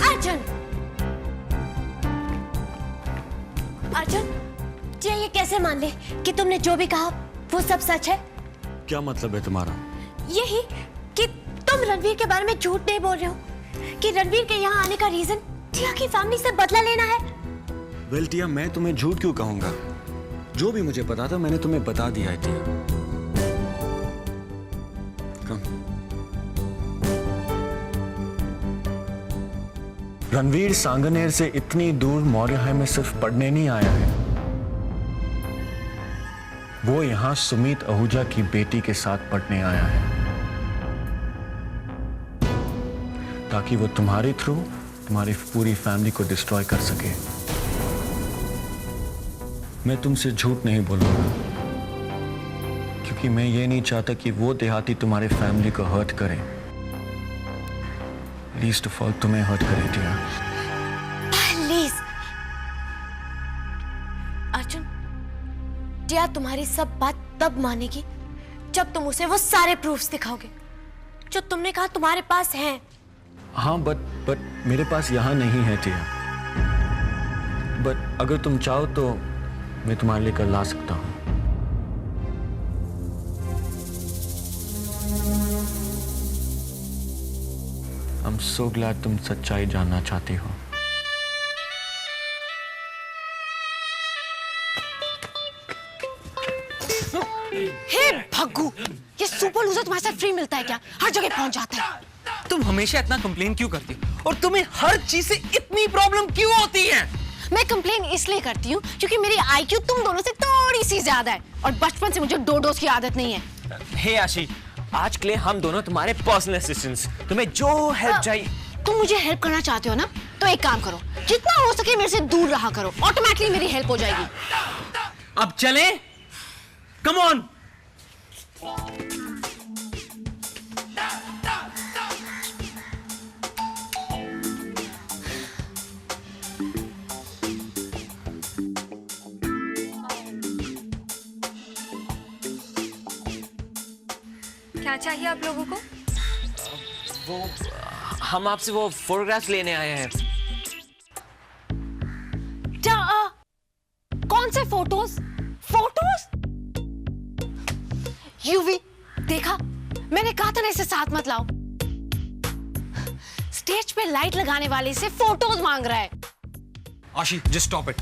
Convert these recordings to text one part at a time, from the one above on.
अर्जुन, अर्जुन, ये कैसे मान ले कि तुमने जो भी कहा वो सब सच है? क्या मतलब है तुम्हारा? यही कि तुम रणवीर के बारे में झूठ नहीं बोल रहे हो, कि रणवीर के यहाँ आने का रीजन टिया की फैमिली से बदला लेना है। वेल टिया, मैं तुम्हें झूठ क्यों कहूंगा? जो भी मुझे पता था मैंने तुम्हें बता दिया है टिया। कम। रणवीर सांगनेर से इतनी दूर मौर्य हाई में सिर्फ पढ़ने नहीं आया है, वो यहां सुमित आहूजा की बेटी के साथ पढ़ने आया है, ताकि वो तुम्हारे थ्रू तुम्हारी पूरी फैमिली को डिस्ट्रॉय कर सके। मैं तुमसे झूठ नहीं बोलूंगा, क्योंकि मैं ये नहीं चाहता कि वो देहाती तुम्हारे फैमिली को हर्ट करे। लीस्ट ऑफ ऑल तुम्हें हर्ट करे टिया। प्लीज अर्जुन, टिया तुम्हारी सब बात तब मानेगी जब तुम उसे वो सारे प्रूफ्स दिखाओगे जो तुमने कहा तुम्हारे पास हैं। हाँ, बट मेरे पास यहाँ नहीं है टिया। बट अगर तुम चाहो तो मैं तुम्हारे लिए कल ला सकता हूँ। I'm so glad तुम सच्चाई जानना चाहती हो। हे भग्गू, ये सुपर लूजर तुम्हारे साथ फ्री मिलता है क्या? हर जगह पहुंच जाता है। तुम हमेशा इतना कंप्लेन क्यों करती हो? और तुम्हें हर चीज से इतनी प्रॉब्लम क्यों होती है? मैं कंप्लेन इसलिए करती हूँ क्योंकि मेरी आईक्यू तुम दोनों से थोड़ी सी ज्यादा है और बचपन से मुझे डोडोस की आदत नहीं है। हे आशी, आज के लिए हम दोनों तुम्हारे पर्सनल असिस्टेंट्स, तुम्हें जो हेल्प चाहिए। तुम मुझे हेल्प करना चाहते हो ना, तो एक काम करो, जितना हो सके मेरे से दूर रहा करो, ऑटोमेटिकली मेरी हेल्प हो जाएगी। अब चलें? Come on. क्या चाहिए आप लोगों को? वो हम आपसे वो फोटोग्राफ्स लेने आए हैं। कौन से फोटोज? यूवी, देखा, मैंने कहा था ना इसे साथ मत लाओ। स्टेज पे लाइट लगाने वाले से फोटोज मांग रहा है। आशी, जस्ट स्टॉप इट।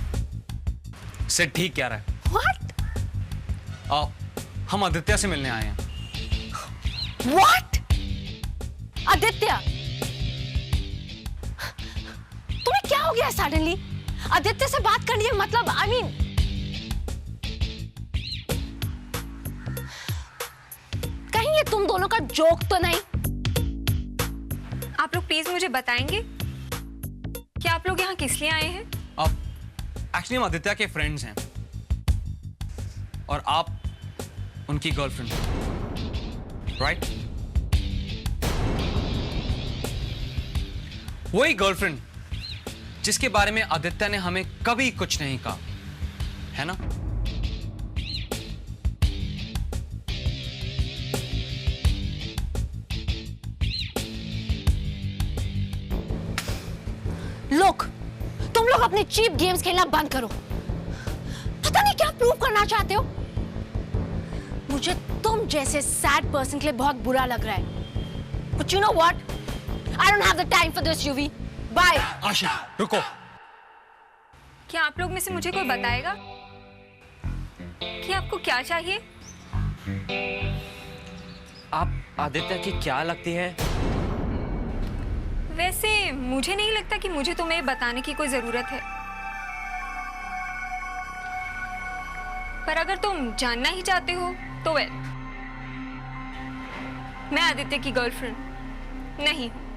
सिड ठीक कह रहा है। व्हाट? हम आदित्य से मिलने आए हैं। व्हाट? आदित्य? तुम्हें क्या हो गया सडनली? आदित्य से बात करनी है मतलब, आई मीन कहीं ये तुम दोनों का जोक तो नहीं? आप लोग प्लीज मुझे बताएंगे कि आप लोग यहाँ किस लिए आए हैं? एक्चुअली हम आदित्य के फ्रेंड्स हैं और आप उनकी गर्लफ्रेंड, राइट? वही गर्लफ्रेंड जिसके बारे में आदित्य ने हमें कभी कुछ नहीं कहा, है ना? लोग, तुम लोग अपने चीप गेम्स खेलना बंद करो। पता नहीं क्या प्रूव करना चाहते हो। मुझे तुम जैसे सैड पर्सन के लिए बहुत बुरा लग रहा है। But you know what? I don't have the time for this, Yuvi. Bye. आशी, रुको। क्या आप लोग में से मुझे कोई बताएगा कि आपको क्या चाहिए? आप आदित्य की क्या लगती है? वैसे मुझे नहीं लगता कि मुझे तुम्हें बताने की कोई जरूरत है, पर अगर तुम जानना ही चाहते हो तो वेल, मैं आदित्य की गर्लफ्रेंड नहीं हूं।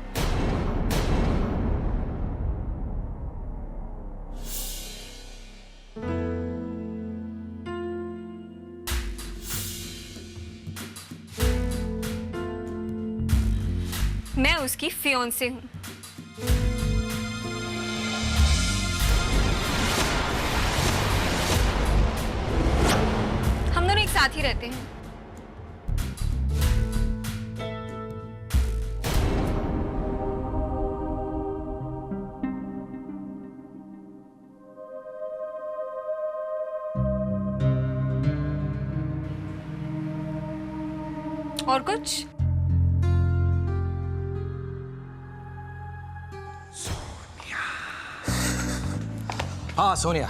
मैं उसकी फियांसे हूं। साथ ही रहते हैं। और कुछ? हाँ सोनिया,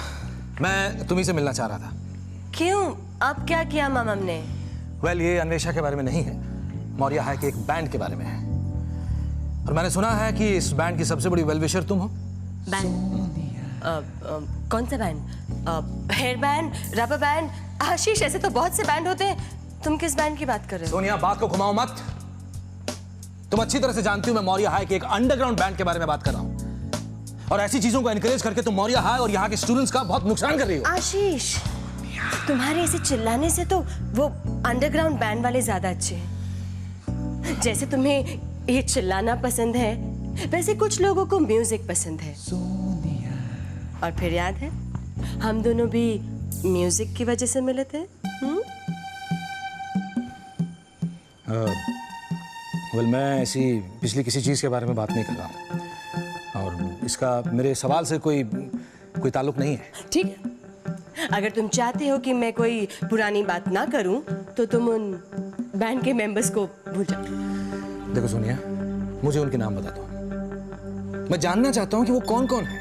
मैं तुम्ही से मिलना चाह रहा था। क्यों? अब क्या किया मामा ने? वेल, ये अन्वेषा के बारे में नहीं है, मौर्य हाई के एक बैंड के बारे में है। और मैंने सुना है कि इस बैंड की सबसे बड़ी वेलविशर तुम हो। बैंड? कौन सा band? Hair band, rubber band? Ashish, ऐसे तो बहुत से बैंड होते हैं, तुम किस बैंड की बात कर रहे हो? सोनिया, बात को घुमाओ मत। तुम अच्छी तरह से जानती हो मैं मौर्य हाई के एक अंडरग्राउंड बैंड के बारे में बात कर रहा हूं, और ऐसी चीजों को एनकरेज करके तुम मौर्य हाई और यहाँ के स्टूडेंट्स का बहुत नुकसान कर रही हो। आशीष, तुम्हारे ऐसे चिल्लाने से तो वो अंडरग्राउंड बैंड वाले ज्यादा अच्छे हैं। जैसे तुम्हें ये चिल्लाना पसंद है, वैसे कुछ लोगों को म्यूजिक पसंद है। और फिर याद है, हम दोनों भी म्यूजिक की वजह से मिले थे। वेल, मैं ऐसी पिछली किसी चीज के बारे में बात नहीं कर रहा हूँ, और इसका मेरे सवाल से कोई ताल्लुक नहीं है। ठीक है, अगर तुम चाहते हो कि मैं कोई पुरानी बात ना करूं, तो तुम उन बैंड के मेंबर्स को भूल जाओ। देखो सोनिया, मुझे उनके नाम बता दो। मैं जानना चाहता हूँ कि वो कौन कौन है।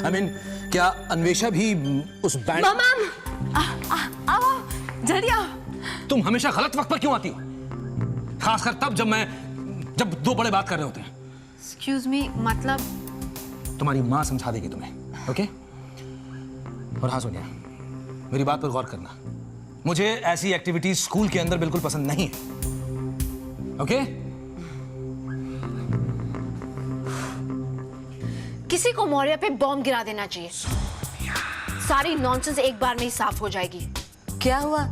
I mean, क्या अन्वेषा भी उस बैंड? मामा, आओ, जल्दी आओ। तुम हमेशा गलत वक्त पर क्यों आती हो? खासकर तब जब दो बड़े बात कर रहे होते हैं। एक्सक्यूज मी, मतलब? तुम्हारी माँ समझा देगी तुम्हें, ओके? और हाँ सोनिया, मेरी बात पर गौर करना। मुझे ऐसी एक्टिविटीज स्कूल के अंदर बिल्कुल पसंद नहीं है, ओके? किसी को मौर्य पे बॉम्ब गिरा देना चाहिए, सारी नॉनसेंस एक बार में ही साफ हो जाएगी। क्या हुआ?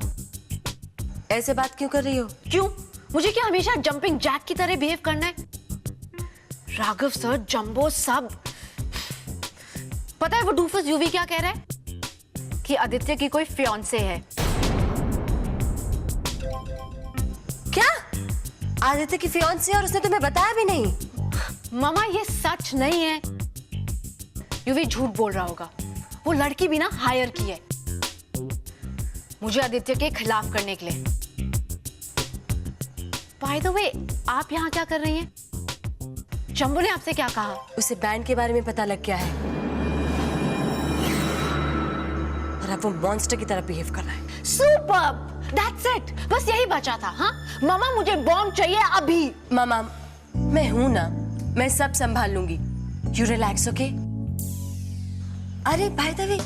ऐसे बात क्यों कर रही हो? क्यों? मुझे क्या हमेशा जंपिंग जैक की तरह बिहेव करना है? राघव सर, जंबो, सब। पता है वो डूफस यूवी क्या कह रहा है? कि आदित्य की कोई फियांसे है। क्या? आदित्य की फियांसे, और उसने तुम्हें बताया भी नहीं? मामा, ये सच नहीं है। यूवी झूठ बोल रहा होगा। वो लड़की भी ना हायर की है मुझे आदित्य के खिलाफ करने के लिए। बाय द वे, आप यहाँ क्या कर रही हैं? जंबो ने आपसे क्या कहा? उसे बैंड के बारे में पता लग गया है, और अब वो मॉन्स्टर की तरह बिहेव कर रहा है। सुपर्ब! दैट्स इट, बस यही बचा था। हाँ मामा, मुझे बॉम्ब चाहिए अभी। मामा, मैं हूं ना, मैं सब संभाल लूंगी। You relax, okay? अरे बाय द वे,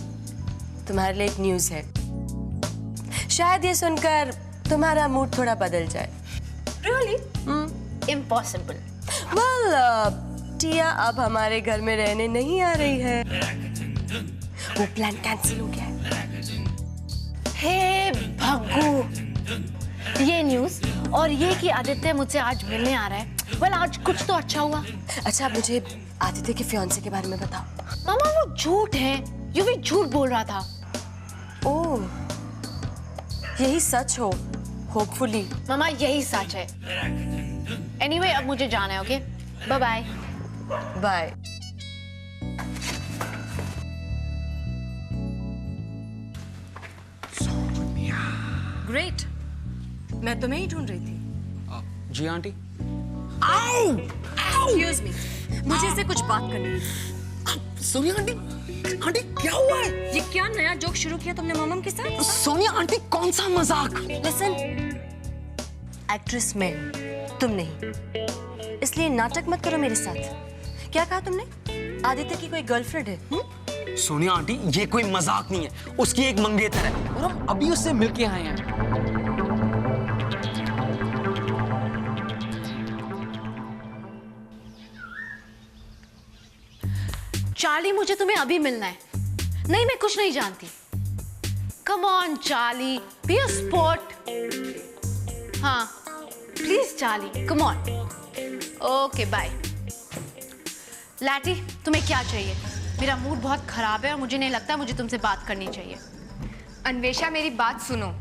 तुम्हारे लिए एक न्यूज है। शायद ये सुनकर तुम्हारा मूड थोड़ा बदल जाए। रियली? इम्पॉसिबल। वेल, टिया अब हमारे घर में रहने नहीं आ रही है, वो प्लान कैंसिल हो गया है। हे भग्गू, ये न्यूज और ये कि आदित्य मुझसे आज मिलने आ रहा है, वेल आज कुछ तो अच्छा हुआ। अच्छा, मुझे आदित्य के फियांसे के बारे में बताओ। मामा, वो झूठ है, ये भी झूठ बोल रहा था। ओह, यही सच हो, होपफुली। मामा, यही सच है। एनीवे, अब मुझे जाना है, okay? Bye bye. Bye. Great, मैं तुम्हें ही ढूंढ रही थी। जी आंटी। एक्सक्यूज मी, मुझे इससे कुछ बात करनी है। सोनिया आंटी, आंटी क्या हुआ है? ये क्या नया जोक शुरू किया तुमने ममम के साथ? सोनिया आंटी, कौन सा मजाक? लिसन, एक्ट्रेस मैं हूं, तुम नहीं, इसलिए नाटक मत करो मेरे साथ। क्या कहा तुमने? आदित्य की कोई गर्लफ्रेंड है? सोनिया आंटी, ये कोई मजाक नहीं है, उसकी एक मंगेतर है और हम अभी उससे मिलके आए हैं। चार्ली, मुझे तुम्हें अभी मिलना है। नहीं, मैं कुछ नहीं जानती। Come on Charlie, be a sport. हाँ please Charlie, come on. Okay bye. Letty, तुम्हें क्या चाहिए? मेरा मूड बहुत खराब है और मुझे नहीं लगता मुझे तुमसे बात करनी चाहिए। अन्वेषा, मेरी बात सुनो।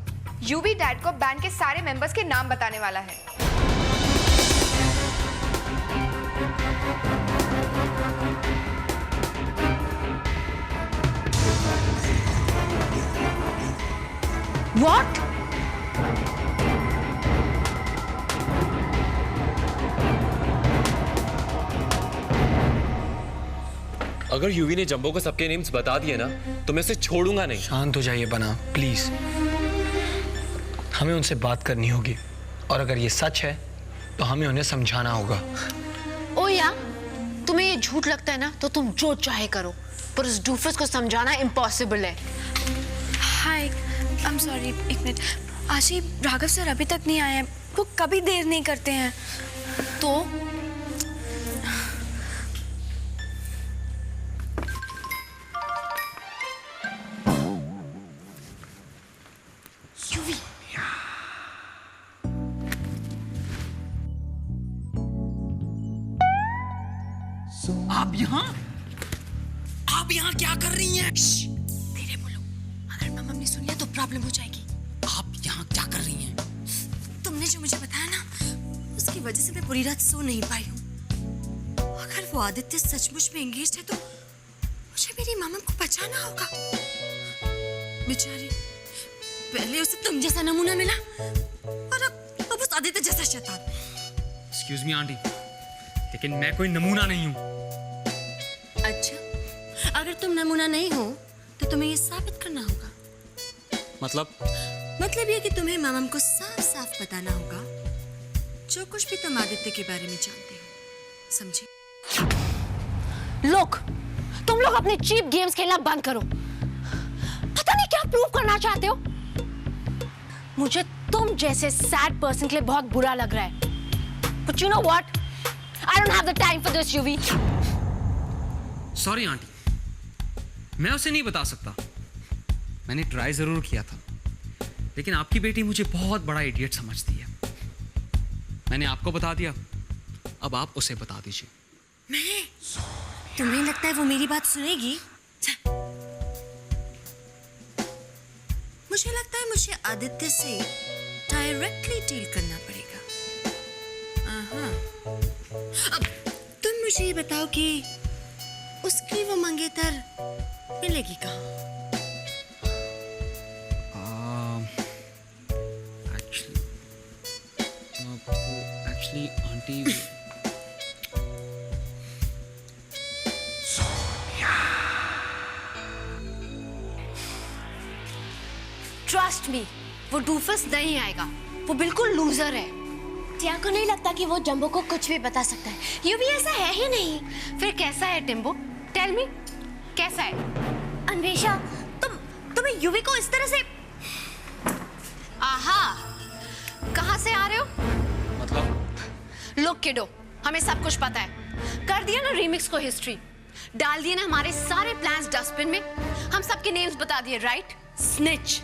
यूवी डैड को बैंड के सारे मेंबर्स के नाम बताने वाला है। What? अगर यूवी ने जंबो को सबके नेम्स बता दिए ना तो मैं उसे छोड़ूंगा नहीं। शांत हो जाइए बना, प्लीज। हमें उनसे बात करनी होगी और अगर ये सच है तो हमें उन्हें समझाना होगा। ओ या, तुम्हें ये झूठ लगता है ना तो तुम जो चाहे करो, पर उस डूफस को समझाना इम्पॉसिबल है। हाय, आई एम सॉरी, एक मिनट। आशी, राघव सर अभी तक नहीं आए हैं। वो कभी देर नहीं करते हैं। तो आप यहाँ क्या कर रही हैं? धीरे बोलो, अगर मम्मा ने सुन लिया तो प्रॉब्लम हो जाएगी। आप यहाँ क्या कर रही हैं? तुमने जो मुझे बताया ना, उसकी वजह से मैं पूरी रात सो नहीं पाई हूँ। अगर वो आदित्य सचमुच में एंगेज्ड है तो मुझे मेरी मामा को बचाना होगा। बेचारी, पहले उसे तुम जैसा नमूना मिला और अब उस आदित्य जैसा शैतान। एक्सक्यूज मी आंटी, लेकिन मैं कोई नमूना नहीं हूँ। अच्छा, अगर तुम नमूना नहीं हो तो तुम्हें ये साबित करना होगा। मतलब ये कि तुम्हें मामम को साफ साफ बताना होगा जो कुछ भी तुम आदित्य के बारे में जानते हो, समझी? लोग, तुम लोग अपने चीप गेम्स खेलना बंद करो। पता नहीं क्या प्रूव करना चाहते हो। मुझे तुम जैसे सैड पर्सन के लिए बहुत बुरा लग रहा है। But you know what? I don't have the time for this, Yuvi. Sorry aunty, मैं उसे नहीं बता सकता। मैंने ट्राई जरूर किया था, लेकिन आपकी बेटी मुझे बहुत बड़ा इडियट समझती है। मैंने आपको बता दिया, अब आप उसे बता दीजिए। मैं? तुम्हें लगता है वो मेरी बात सुनेगी? मुझे लगता है मुझे आदित्य से डायरेक्टली डील करना पड़ेगा। अब तुम मुझे ये बताओ कि उसकी वो मंगेतर मिलेगी कहाँ? एक्चुअली आंटी, ट्रस्ट मी, वो डूफस नहीं आएगा। वो बिल्कुल लूजर है। टिया को नहीं लगता कि वो जंबो को कुछ भी बता सकता है। ये भी ऐसा है ही नहीं। फिर कैसा है टिम्बो? टेल मी, कैसा है? अन्वेषा, तुम्हें यूवी को इस तरह से... आहा, कहाँ से आ रहे हो? मतलब लुक किडो, हमें सब कुछ पता है। कर दिया ना रीमिक्स को हिस्ट्री, डाल दिए ना हमारे सारे प्लान्स डस्टबिन में। हम सबके नेम्स बता दिए, राइट? स्निच।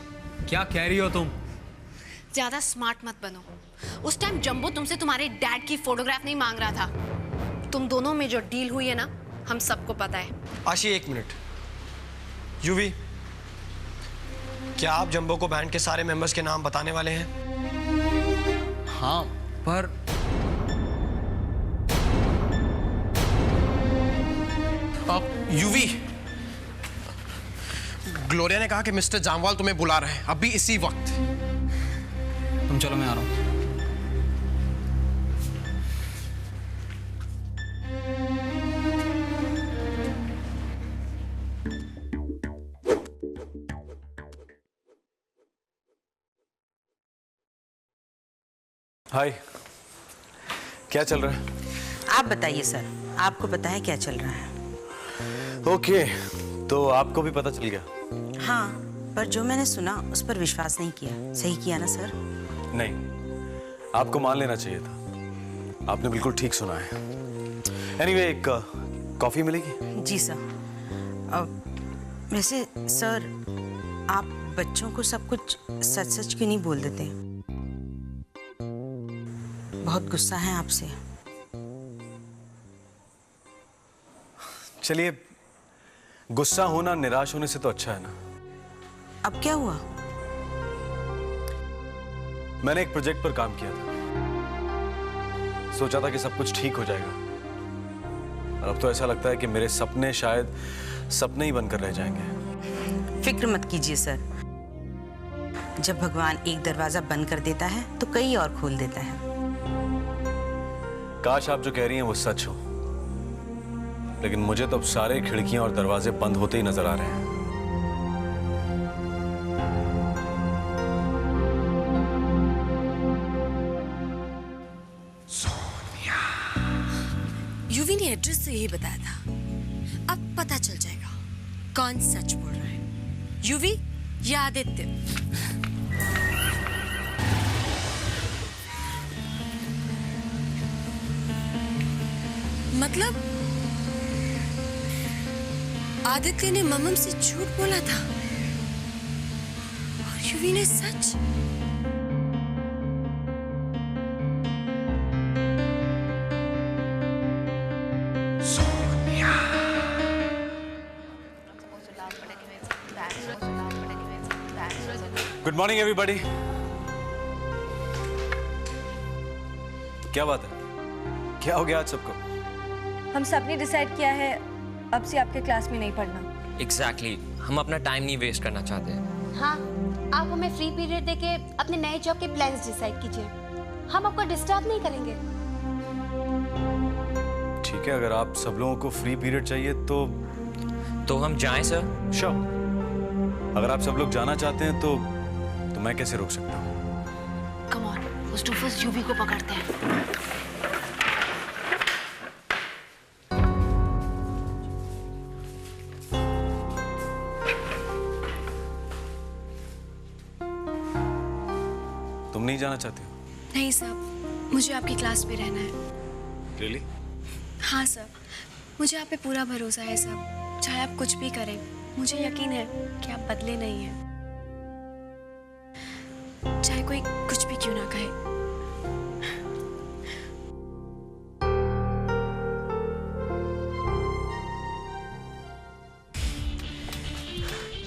क्या कह रही हो तुम? ज्यादा स्मार्ट मत बनो। उस टाइम जंबो तुमसे तुम्हारे डैड की फोटोग्राफ नहीं मांग रहा था। तुम दोनों में जो डील हुई है ना, हम सबको पता है। आशी, एक मिनट। यूवी, क्या आप जंबो को बैंड के सारे मेंबर्स के नाम बताने वाले हैं? हाँ, पर यूवी, ग्लोरिया ने कहा कि मिस्टर जामवाल तुम्हें बुला रहे हैं अभी इसी वक्त। तुम चलो, मैं आ रहा हूं। हाय, क्या चल रहा है? आप बताइए सर, आपको पता है क्या चल रहा है? ओके, तो आपको भी पता चल गया? हाँ, पर जो मैंने सुना उस पर विश्वास नहीं किया। सही किया ना सर? नहीं, आपको मान लेना चाहिए था। आपने बिल्कुल ठीक सुना है। एनीवे, एक कॉफी मिलेगी? जी सर। वैसे सर, आप बच्चों को सब कुछ सच सच क्यों नहीं बोल देते? बहुत गुस्सा है आपसे। चलिए, गुस्सा होना निराश होने से तो अच्छा है ना। अब क्या हुआ? मैंने एक प्रोजेक्ट पर काम किया था। सोचा था कि सब कुछ ठीक हो जाएगा, और अब तो ऐसा लगता है कि मेरे सपने शायद सपने ही बनकर रह जाएंगे। फिक्र मत कीजिए सर, जब भगवान एक दरवाजा बंद कर देता है तो कई और खोल देता है। काश आप जो कह रही हैं वो सच हो, लेकिन मुझे तो अब सारे खिड़कियां और दरवाजे बंद होते ही नजर आ रहे हैं। युवी ने एड्रेस तो यही बताया था। अब पता चल जाएगा कौन सच बोल रहा है, युवी या आदित्य। मतलब आदित्य ने ममम से झूठ बोला था और युवी ने सच। Good morning everybody. क्या बात है, क्या हो गया आज सबको? हम सब ने डिसाइड किया है अब से आपके क्लास में नहीं पढ़ना। एग्जैक्टली, हम अपना टाइम नहीं वेस्ट करना चाहते। हाँ, आप हमें फ्री पीरियड देके अपने नए जॉब के प्लान्स डिसाइड कीजिए, हम आपको डिस्टर्ब नहीं करेंगे। ठीक है, अगर आप सब लोगों को फ्री पीरियड चाहिए तो हम जाएं सर? श्योर। अगर आप सब लोग जाना चाहते हैं तो मैं कैसे रोक सकता हूँ? कम ऑन, उस डूफस यूवी को पकड़ते हैं। तुम नहीं जाना चाहते हो? नहीं सर, मुझे आपकी क्लास में रहना है। रियली? हाँ सर, मुझे आप पे पूरा भरोसा है सर। चाहे आप कुछ भी करें, मुझे यकीन है कि आप बदले नहीं हैं। चाहे कोई कुछ भी क्यों ना कहे।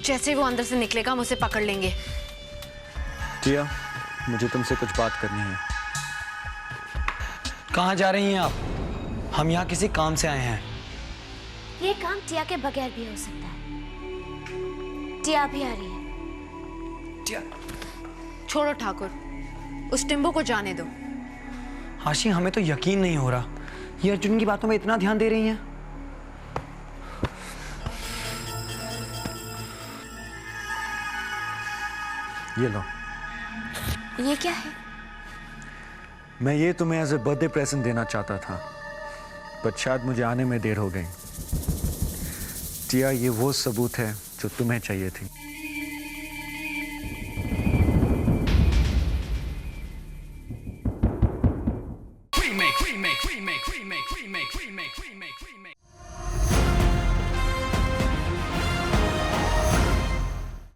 जैसे वो अंदर से निकलेगा हम उसे पकड़ लेंगे। टिया, मुझे तुमसे कुछ बात करनी है। कहाँ जा रही हैं आप? हम यहाँ किसी काम से आए हैं। ये काम टिया के बगैर भी हो सकता है। टिया भी आ रही है। टिया। छोड़ो ठाकुर, उस टिम्बो को जाने दो। आशी, हमें तो यकीन नहीं हो रहा, ये अर्जुन की बातों में इतना ध्यान दे रही हैं। ये लो। ये क्या है? मैं ये तुम्हें एज ए बर्थडे प्रेजेंट देना चाहता था, पर शायद मुझे आने में देर हो गई। टिया, ये वो सबूत है जो तुम्हें चाहिए थी। Remake, remake, remake, remake, remake, remake.